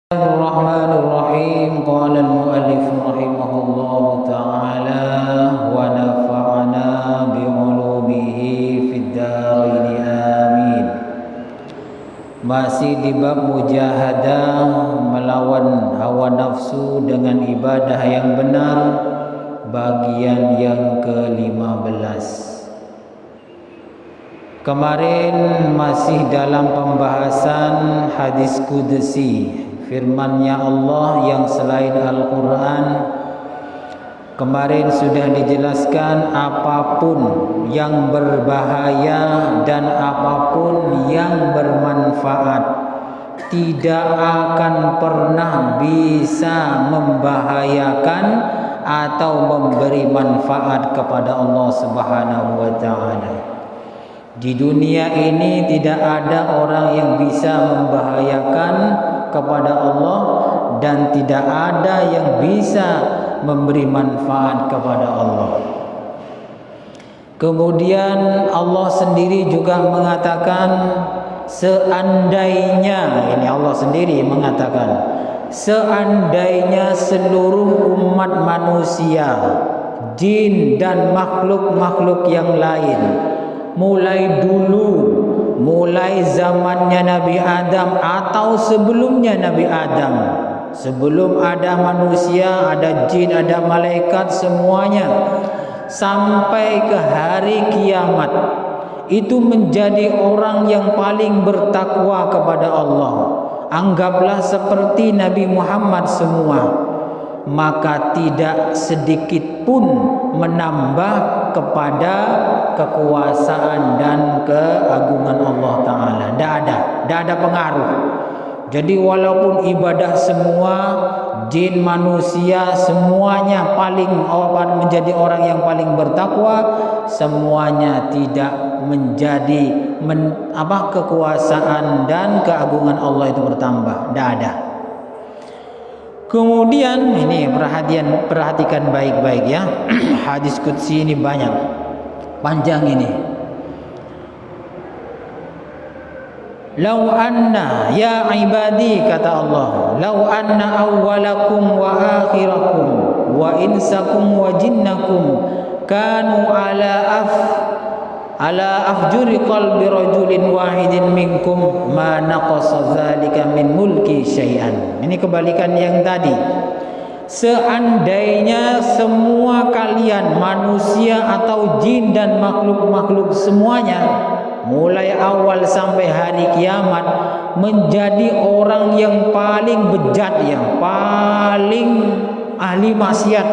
Bismillahirrahmanirrahim. Qala al-muallif rahimahullahu ta'ala wa nafa'ana bi'ulumihi fid dharain amin. Masih di bab mujahadah melawan hawa nafsu dengan ibadah yang benar, bagian yang ke-15. Kemarin masih dalam pembahasan hadis qudsi, firman-Nya Allah yang selain Al-Quran. Kemarin sudah dijelaskan apapun yang berbahaya dan apapun yang bermanfaat tidak akan pernah bisa membahayakan atau memberi manfaat kepada Allah Subhanahu wa ta'ala. Di dunia ini tidak ada orang yang bisa membahayakan kepada Allah dan tidak ada yang bisa memberi manfaat kepada Allah. Kemudian Allah sendiri juga mengatakan, seandainya, ini Allah sendiri mengatakan, seandainya seluruh umat manusia, jin dan makhluk-makhluk yang lain, mulai dulu, mulai zamannya Nabi Adam atau sebelumnya Nabi Adam, sebelum ada manusia, ada jin, ada malaikat, semuanya sampai ke hari kiamat, itu menjadi orang yang paling bertakwa kepada Allah, anggaplah seperti Nabi Muhammad semua, maka tidak sedikit pun menambah kepada kekuasaan dan keagungan Allah Ta'ala. Tidak ada pengaruh. Jadi walaupun ibadah semua, jin, manusia, semuanya menjadi orang yang paling bertakwa, semuanya tidak menjadi kekuasaan dan keagungan Allah itu bertambah. Tidak ada. Kemudian ini perhatikan baik-baik ya. Hadis qudsi ini banyak, panjang ini. Lau anna ya ibadi, kata Allah, lau anna awwalakum wa akhirakum wa insakum wa jinnakum kanu ala afjuri qalbi rajulin wahidin minkum ma naqasa dzalika min mulki syai'an. Ini kebalikan yang tadi. Seandainya semua kalian, manusia atau jin dan makhluk-makhluk semuanya, mulai awal sampai hari kiamat, menjadi orang yang paling bejat, yang paling ahli maksiat,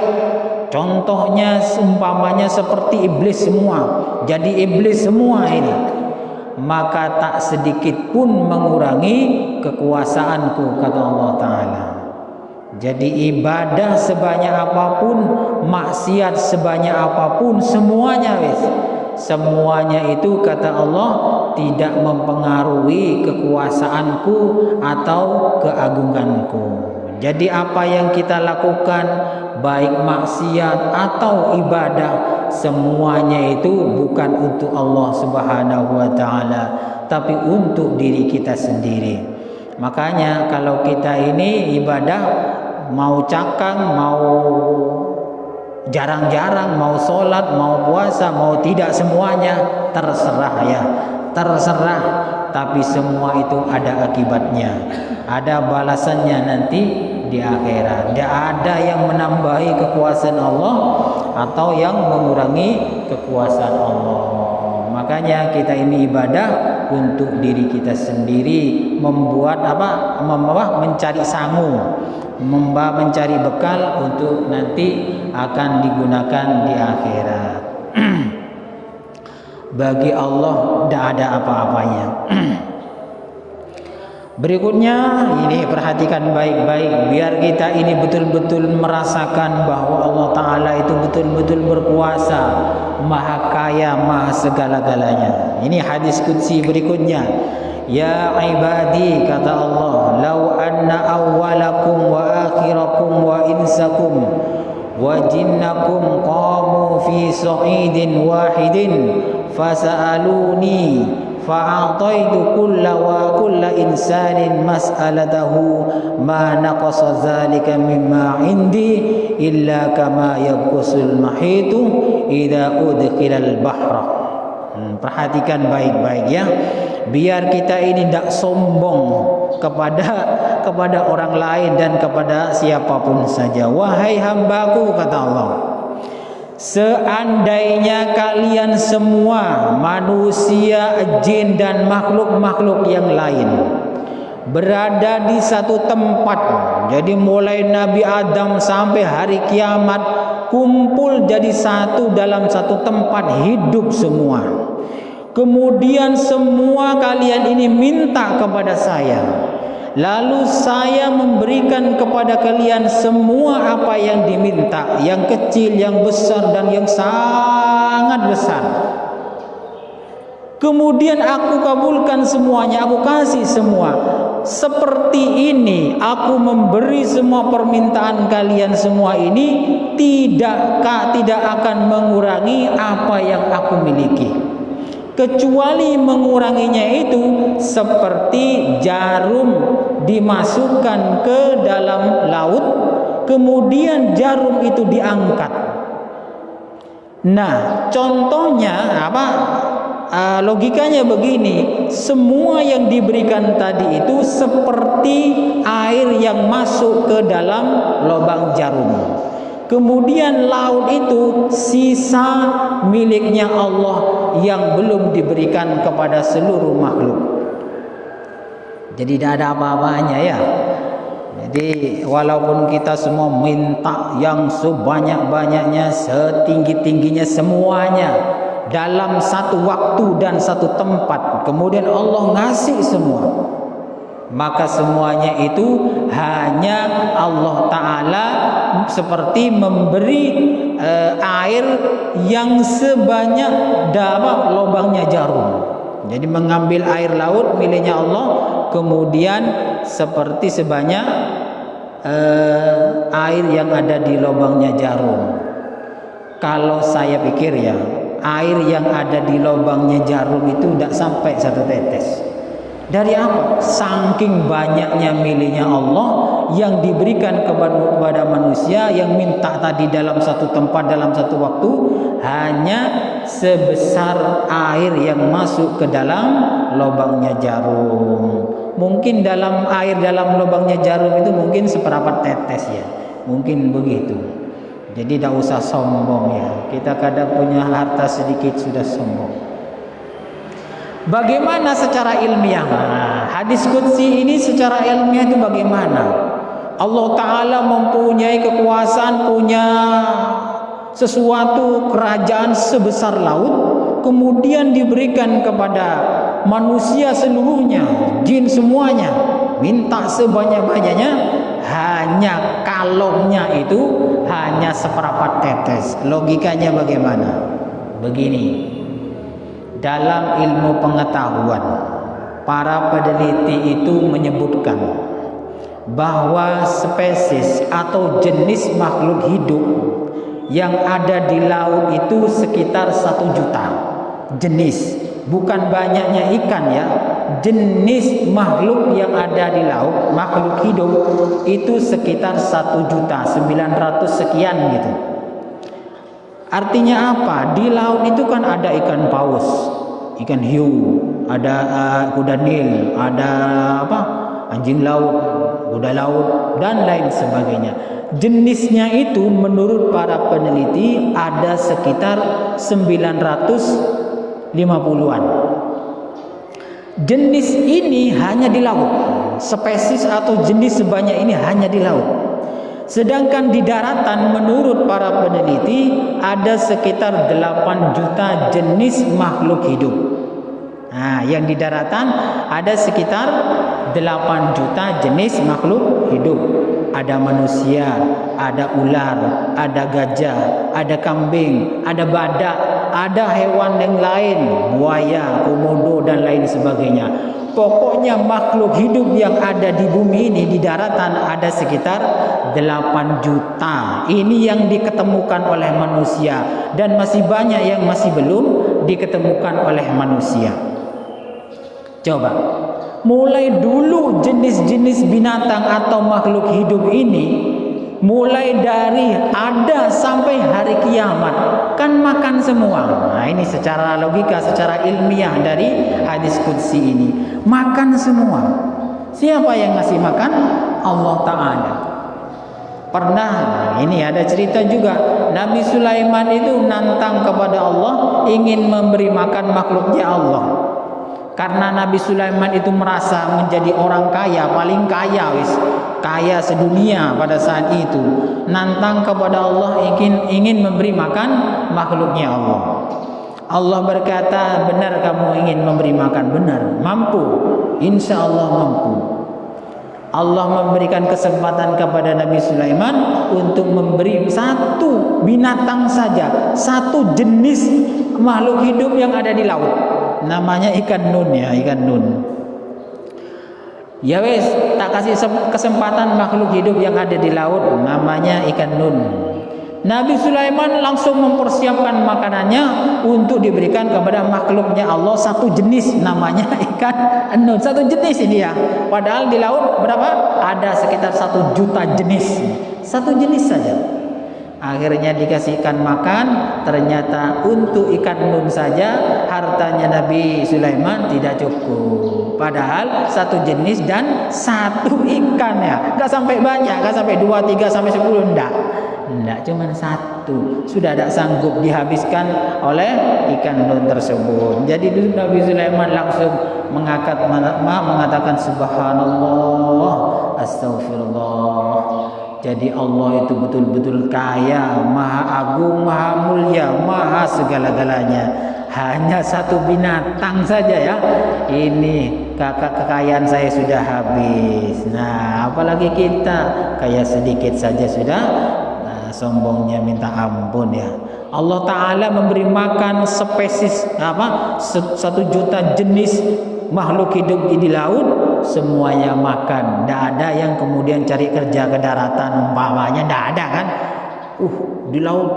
contohnya umpamanya seperti iblis semua, jadi iblis semua ini, maka tak sedikit pun mengurangi kekuasaanku, kata Allah Ta'ala. Jadi ibadah sebanyak apapun, maksiat sebanyak apapun, semuanya itu, kata Allah, tidak mempengaruhi kekuasaanku atau keagunganku. Jadi apa yang kita lakukan, baik maksiat atau ibadah, semuanya itu bukan untuk Allah Subhanahu wa ta'ala, tapi untuk diri kita sendiri. Makanya kalau kita ini ibadah, mau cakang, mau jarang-jarang, mau sholat, mau puasa, mau tidak, semuanya terserah ya, terserah. Tapi semua itu ada akibatnya, ada balasannya nanti di akhirat. Tidak ada yang menambahi kekuasaan Allah atau yang mengurangi kekuasaan Allah. Makanya kita ini ibadah untuk diri kita sendiri, membuat mencari sangu, mencari bekal untuk nanti akan digunakan di akhirat. Bagi Allah tidak ada apa-apanya. Berikutnya ini perhatikan baik-baik, biar kita ini betul-betul merasakan bahwa Allah Ta'ala itu betul-betul berkuasa, maha kaya, maha segala-galanya. Ini hadis qudsi berikutnya. Ya ibadi, kata Allah, lau anna awwalakum wa akhirakum wa insakum wa jinnakum qamu fi sa'idin wahidin fasa'aluni fa'ataitu kulla insanin mas'alatahu ma naqasa dzalika mimma indi illa kama yanqusul mahitu idza udkhilal bahra. Perhatikan baik-baik ya, biar kita ini tidak sombong kepada orang lain dan kepada siapapun saja. Wahai hambaku, kata Allah, seandainya kalian semua manusia, jin dan makhluk-makhluk yang lain berada di satu tempat, jadi mulai Nabi Adam sampai hari kiamat kumpul jadi satu dalam satu tempat, hidup semua. Kemudian semua kalian ini minta kepada saya, lalu saya memberikan kepada kalian semua apa yang diminta, yang kecil, yang besar, dan yang sangat besar. Kemudian aku kabulkan semuanya, aku kasih semua. Seperti ini aku memberi semua permintaan kalian semua ini, tidak akan mengurangi apa yang aku miliki, kecuali menguranginya itu seperti jarum dimasukkan ke dalam laut, kemudian jarum itu diangkat. Nah, contohnya apa? Logikanya begini, semua yang diberikan tadi itu seperti air yang masuk ke dalam lubang jarum. Kemudian laut itu sisa miliknya Allah yang belum diberikan kepada seluruh makhluk. Jadi tidak ada apa-apanya ya. Jadi walaupun kita semua minta yang sebanyak-banyaknya, setinggi-tingginya semuanya dalam satu waktu dan satu tempat, kemudian Allah ngasih semua, maka semuanya itu hanya Allah Ta'ala seperti memberi air yang sebanyak lubangnya jarum. Jadi mengambil air laut miliknya Allah, kemudian seperti sebanyak air yang ada di lubangnya jarum. Kalau saya pikir ya, air yang ada di lubangnya jarum itu tidak sampai satu tetes. Dari apa? Saking banyaknya miliknya Allah yang diberikan kepada manusia, yang minta tadi dalam satu tempat, dalam satu waktu, hanya sebesar air yang masuk ke dalam lubangnya jarum. Mungkin dalam lubangnya jarum itu mungkin seperempat tetes ya, mungkin begitu. Jadi tidak usah sombong ya. Kita kadang punya harta sedikit sudah sombong. Bagaimana secara ilmiah? Hadis qudsi ini secara ilmiah itu bagaimana? Allah Ta'ala mempunyai kekuasaan, punya sesuatu kerajaan sebesar laut, kemudian diberikan kepada manusia seluruhnya, jin semuanya, minta sebanyak-banyaknya, hanya kalongnya itu hanya seperempat tetes. Logikanya bagaimana? Begini, dalam ilmu pengetahuan, para peneliti itu menyebutkan bahwa spesies atau jenis makhluk hidup yang ada di laut itu sekitar 1 juta jenis, bukan banyaknya ikan ya. Jenis makhluk yang ada di laut, makhluk hidup itu sekitar 1.900.000 sekian gitu. Artinya apa? Di laut itu kan ada ikan paus, ikan hiu, ada kuda nil, ada anjing laut, kuda laut, dan lain sebagainya. Jenisnya itu menurut para peneliti ada sekitar 950-an. Jenis ini hanya di laut. Spesies atau jenis sebanyak ini hanya di laut. Sedangkan di daratan menurut para peneliti ada sekitar 8 juta jenis makhluk hidup. Nah, yang di daratan ada sekitar 8 juta jenis makhluk hidup. Ada manusia, ada ular, ada gajah, ada kambing, ada badak, ada hewan yang lain, buaya, komodo dan lain sebagainya. Pokoknya makhluk hidup yang ada di bumi ini, di daratan ada sekitar 8 juta. Ini yang diketemukan oleh manusia, dan masih banyak yang masih belum diketemukan oleh manusia. Coba, mulai dulu jenis-jenis binatang atau makhluk hidup ini, mulai dari ada sampai hari kiamat, kan makan semua. Nah, ini secara logika, secara ilmiah dari hadis qudsi ini, makan semua. Siapa yang ngasih makan? Allah Ta'ala. Pernah, ini ada cerita juga, Nabi Sulaiman itu nantang kepada Allah, ingin memberi makan makhluknya Allah. Karena Nabi Sulaiman itu merasa menjadi orang kaya, paling kaya kaya sedunia pada saat itu. Nantang kepada Allah, ingin memberi makan makhluknya Allah. Allah berkata, benar kamu ingin memberi makan? Benar, mampu, insya Allah mampu. Allah memberikan kesempatan kepada Nabi Sulaiman untuk memberi satu binatang saja, satu jenis makhluk hidup yang ada di laut. Namanya ikan nun, ya, ikan nun. Ya wes, tak kasih kesempatan makhluk hidup yang ada di laut, namanya ikan nun. Nabi Sulaiman langsung mempersiapkan makanannya untuk diberikan kepada makhluknya Allah, satu jenis, namanya ikan nun. Satu jenis ini ya. Padahal di laut berapa? Ada sekitar 1 juta jenis. Satu jenis saja. Akhirnya dikasihkan makan, ternyata untuk ikan nun saja hartanya Nabi Sulaiman tidak cukup. Padahal satu jenis dan satu ikan, ya, nggak sampai banyak, nggak sampai 2, 3 sampai 10, enggak, cuma satu, sudah tidak sanggup dihabiskan oleh ikan nun tersebut. Jadi Nabi Sulaiman langsung mengatakan subhanallah, astagfirullah. Jadi Allah itu betul-betul kaya, maha agung, maha mulia, maha segala-galanya. Hanya satu binatang saja, ya, ini kekayaan saya sudah habis. Nah, apalagi kita kaya sedikit saja sudah sombongnya minta ampun, ya. Allah Ta'ala memberi makan spesies satu juta jenis makhluk hidup di laut, semuanya makan. Tidak ada yang kemudian cari kerja ke daratan umpamanya, tidak ada kan. Di laut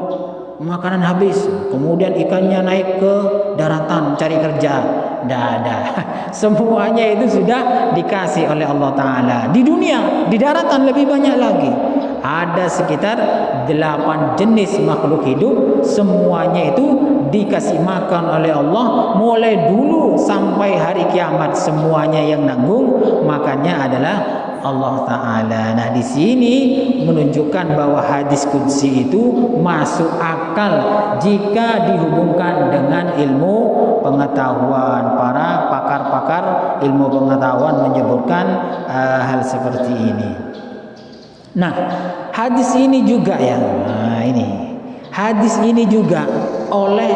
makanan habis, kemudian ikannya naik ke daratan cari kerja, tidak ada. Semuanya itu sudah dikasih oleh Allah Ta'ala. Di dunia, di daratan lebih banyak lagi. Ada sekitar 8 jenis makhluk hidup, semuanya itu dikasih makan oleh Allah. Mulai dulu sampai hari kiamat, semuanya yang nanggung makannya adalah Allah Ta'ala. Nah, di sini menunjukkan bahwa hadis qudsi itu masuk akal jika dihubungkan dengan ilmu pengetahuan. Para pakar-pakar ilmu pengetahuan menyebutkan hal seperti ini. Nah, hadis ini juga, ya. Hadis ini juga oleh,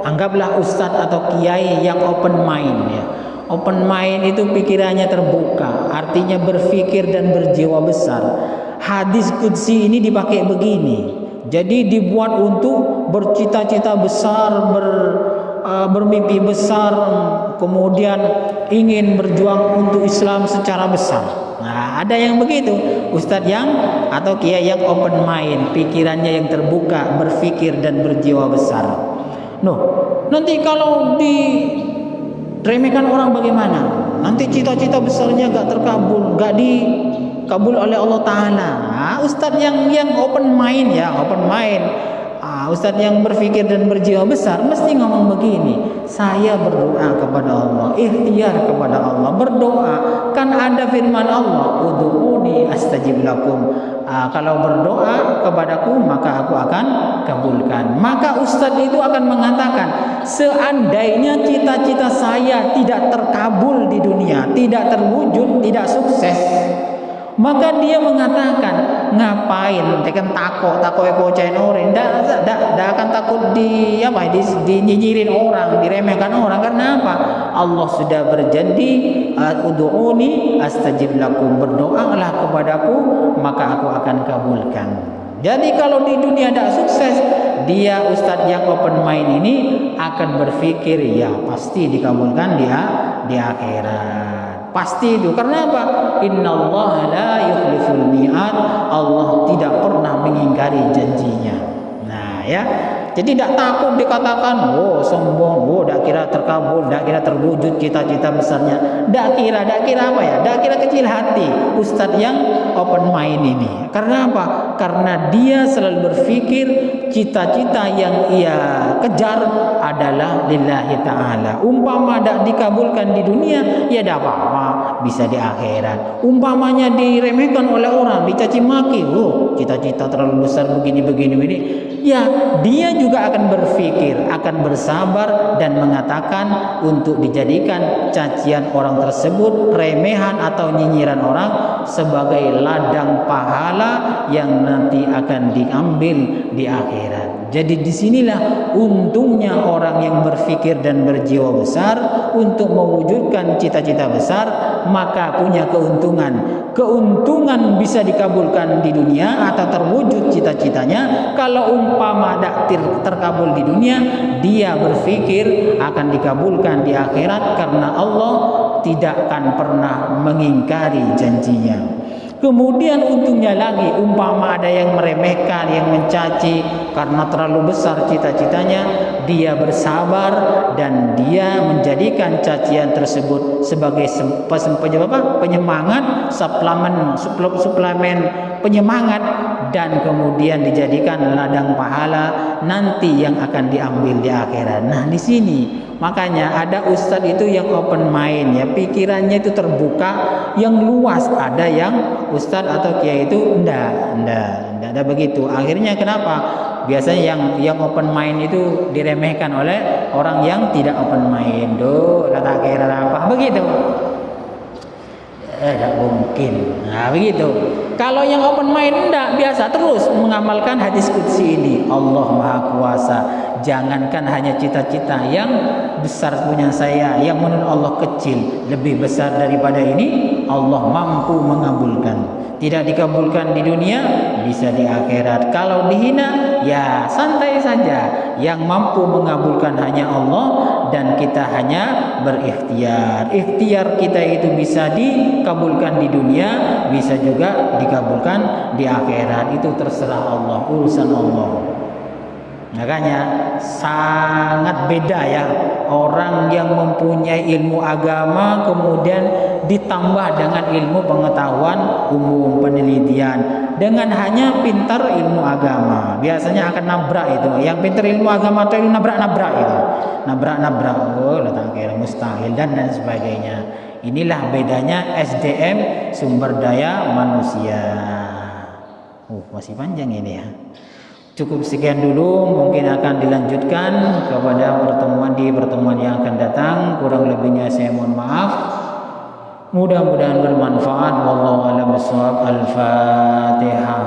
anggaplah ustadz atau kiai yang open mind, ya. Open mind itu pikirannya terbuka, artinya berpikir dan berjiwa besar. Hadis qudsi ini dipakai begini. Jadi dibuat untuk bercita-cita besar, bermimpi besar, kemudian ingin berjuang untuk Islam secara besar. Nah, ada yang begitu, ustadz yang atau kiai yang open mind, pikirannya yang terbuka, berpikir dan berjiwa besar. Nanti kalau diremehkan orang bagaimana? Nanti cita-cita besarnya gak terkabul, gak dikabul oleh Allah Ta'ala. Nah, ustadz yang open mind, ya, open mind. Ustadz yang berpikir dan berjiwa besar mesti ngomong begini, saya berdoa kepada Allah, ikhtiar kepada Allah, berdoa. Kan ada firman Allah, ud'uuni astajib lakum. Kalau berdoa kepadaku maka aku akan kabulkan. Maka ustadz itu akan mengatakan, seandainya cita-cita saya tidak terkabul di dunia, tidak terwujud, tidak sukses, maka dia mengatakan, ngapain tekan takut ekocain orang, tidak akan takut dinyinyirin orang, diremehkan orang. Karena apa? Allah sudah berjanji, ud'uuni astajib lakum, berdoalah kepadaku maka aku akan kabulkan. Jadi kalau di dunia tidak sukses, dia ustadz yang open mind ini akan berpikir, ya pasti dikabulkan dia di akhirat. Pasti itu. Karena apa? Innallaha la yukhliful mi'ad. Allah tidak pernah mengingkari janjinya. Nah, ya. Jadi tidak takut dikatakan, oh sombong, oh tidak kira terkabul, tidak kira terwujud cita-cita besarnya. Tidak kira apa ya? Tidak kira kecil hati Ustadz yang open mind ini. Karena apa? Karena dia selalu berpikir cita-cita yang ia kejar adalah lillahi ta'ala. Umpama tidak dikabulkan di dunia, ya tidak apa-apa, bisa di akhirat. Umpamanya diremehkan oleh orang, dicaci maki, oh cita-cita terlalu besar begini, ya dia juga akan berpikir, akan bersabar dan mengatakan untuk dijadikan cacian orang tersebut, remehan atau nyinyiran orang sebagai ladang pahala yang nanti akan diambil di akhirat. Jadi disinilah untungnya orang yang berpikir dan berjiwa besar untuk mewujudkan cita-cita besar, maka punya keuntungan. Keuntungan bisa dikabulkan di dunia atau terwujud cita-citanya. Kalau umpama tidak terkabul di dunia, dia berpikir akan dikabulkan di akhirat karena Allah tidak akan pernah mengingkari janjinya. Kemudian untungnya lagi, umpama ada yang meremehkan, yang mencaci karena terlalu besar cita-citanya, dia bersabar dan dia menjadikan cacian tersebut sebagai penyemangat, suplemen penyemangat, dan kemudian dijadikan ladang pahala nanti yang akan diambil di akhirat. Nah, di sini makanya ada ustadz itu yang open mind, ya, pikirannya itu terbuka, yang luas. Ada yang ustadz atau kiai itu enggak ada begitu. Akhirnya kenapa? Biasanya yang open mind itu diremehkan oleh orang yang tidak open mind. Kata kira apa begitu? Tidak mungkin. Nah begitu. Kalau yang open mind enggak, biasa terus mengamalkan hadis qudsi ini. Allah Maha Kuasa. Jangankan hanya cita-cita yang besar punya saya, yang menurut Allah kecil, lebih besar daripada ini, Allah mampu mengabulkan. Tidak dikabulkan di dunia, bisa di akhirat. Kalau dihina, ya santai saja. Yang mampu mengabulkan hanya Allah, dan kita hanya berikhtiar. Ikhtiar kita itu bisa dikabulkan di dunia, bisa juga dikabulkan di akhirat. Itu terserah Allah, urusan Allah. Makanya sangat beda ya orang yang mempunyai ilmu agama kemudian ditambah dengan ilmu pengetahuan umum, penelitian, dengan hanya pintar ilmu agama. Biasanya akan nabrak itu. Yang pintar ilmu agama itu nabrak-nabrak itu. Nabrak-nabrak, oh letak kira mustahil dan sebagainya. Inilah bedanya SDM, sumber daya manusia. Masih panjang ini ya. Cukup sekian dulu, mungkin akan dilanjutkan kepada pertemuan yang akan datang. Kurang lebihnya saya mohon maaf. Mudah-mudahan bermanfaat. Wallahu a'lam bishawab. Al-Fatihah.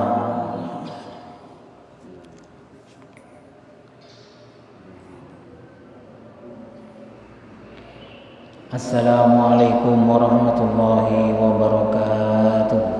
Assalamualaikum warahmatullahi wabarakatuh.